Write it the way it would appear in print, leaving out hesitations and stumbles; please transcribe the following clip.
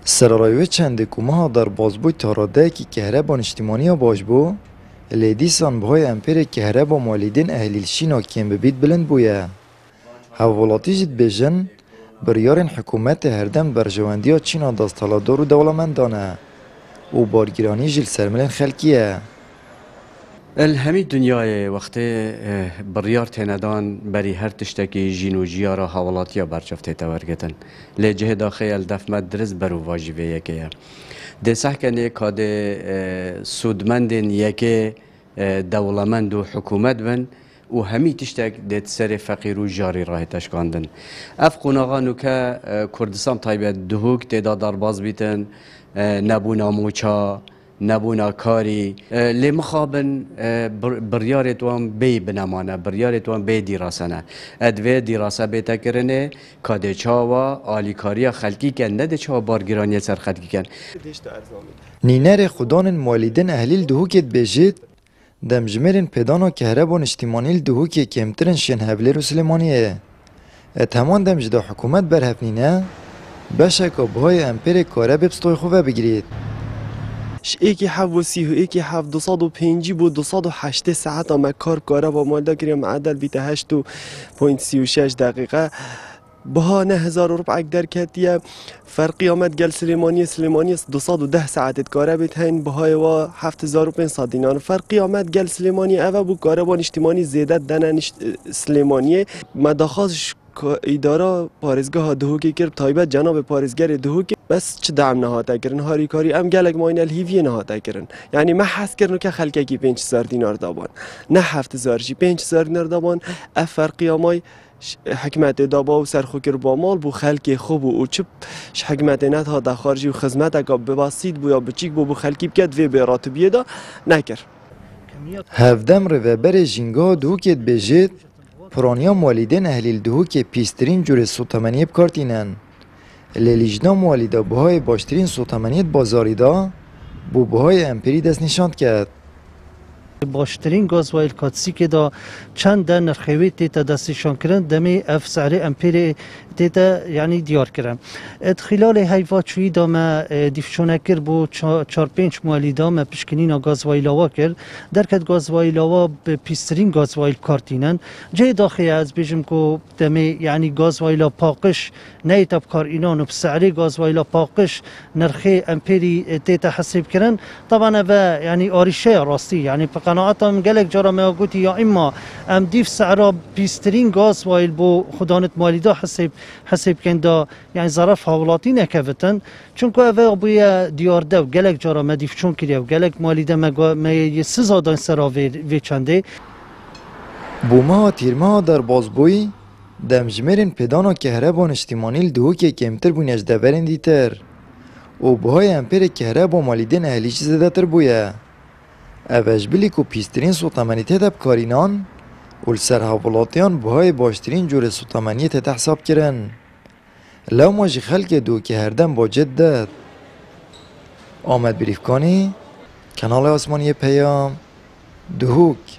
سرایوی چند کومه در بازبوی تاراده که کهربان اجتماعی باش بو لیدیسان بهای امپیر کهربا مالیدین اهلیلشینا کم ببید بلند بویه. حوالاتی جد بیجن بریارن حکومت هردم برجواندی ها چینا دستالادار و دولمندانه و بارگیرانی جل سرملن خلکیه. الهمی دنیای وقتی بریار تندان بری هر تشتکی جینوجیا را حوالاتیا برچفته تورگتن لجه داخل دفمت درز برو واجبه یکیه دسح کنه کاد سودمندن یکی دولمند و حکومت بن و همی تشتک دت سر فقیر و جاری راه تشکاندن اف قناغانو که کردستان طایبت دهوک تدا درباز بیتن نبونا موچا نبونا کاری لی مخابن بریارت وان بی بنمانه بریارت وان بی دیراسنه ادوی دیراسه بیتا کرنه کاده چاوا آلیکاریا خلکی کن نده چاوا بارگیرانی سر خلکی کن نینر خودان مالیدن اهلیل دهوکت بیجید دمجمرین پیدانا کهربان اجتماعی دهوکی کمترن شن هبلر و سلیمانیه اتهمان دمجدا حکومت برهفنینه بشک بهای امپیر کاره ببستوی خوبه بگیرید ایکی حف و سی و ایکی حف 205 بود 208 ساعت آمه کار با مالدا کریم معدل بیت 8.36 دقیقه بها 9000 ربع در کتیه فرقی آمد گل سلیمانی 210 ساعت کاره بیت هین بهای و 7500 دینار فرقی آمد گل سلیمانی اوه بو کاره بان اجتماعی زیده دنن سلیمانی مداخاز اداره پارزگاه دهوکی کرد تایبت جناب پارزگر دهوکی بس چه دعم نهاده کرن هاری کاری ام گلک ماین الهیوی نهاده کرن یعنی ما حس کردن که خلکی کی 5000 دینار دابان نه 7000 جی 5000 دینار دابان افرقی امای حکمت دابا و سرخو کر با مال بو خلک خوب و چپ حکمت نت ها د خارجی و خدمت اگه ببسیط بو یا بچیک بو خلکی بکد و به راتبیه دا نکر هفدم رهبر جینگا دهوکت بیجید پرانیا مالیدن اهلیل دهوک پیسترین جور سوتمنیه بکارتینن لیلیجنا مالیدا بهای باشترین سوتمنیت بازاری دا بو بهای امپیری دست نشاند کرد باشترین گازوایل کاتسی که دا چند در نرخوی تیتا دستشان کرن دمی اف سعر امپیر تیتا یعنی دیار کرن خلال هیوا چوی دا ما دیفشونه کر بو 4-5 موالی دا ما پشکنین گازوایل آوا کر درکت گازوایل آوا به پیسترین گازوایل کارتینن جای داخلی از بیجم که دمی یعنی گازوایل پاقش نیتا بکار اینان و بسعر گازوایل پاقش نرخی امپیری تیتا حساب کرن طبعا و یعنی آریشه راستی یعنی قناعتم گلک جارا ما گوتی یا اما ام دیف سعرا بیسترین گاز وایل بو خدانت مالیدا حساب کندا یعنی ظرف حوالاتی نکفتن چون که اوه بویا دیارده و گلک جارا ما دیف چون کریا و گلک مالیدا ما یه سزادان سرا وی چنده بو ما تیرما در بازبوی دمجمرین پیدانا کهربان اجتماعی دهوکی کمتر بونیش دورین دیتر و بهای امپیر کهربان مالیدن اهلیش زده تر بویا اوش بلی که پیسترین سوتمنیت دب کارینان و لسر حوالاتیان بهای باشترین جور سوتمنیت ده حساب کرن لو ماجی خلق دو که هردم با جد داد آمد بریفکانی کانال آسمانی پیام دهوک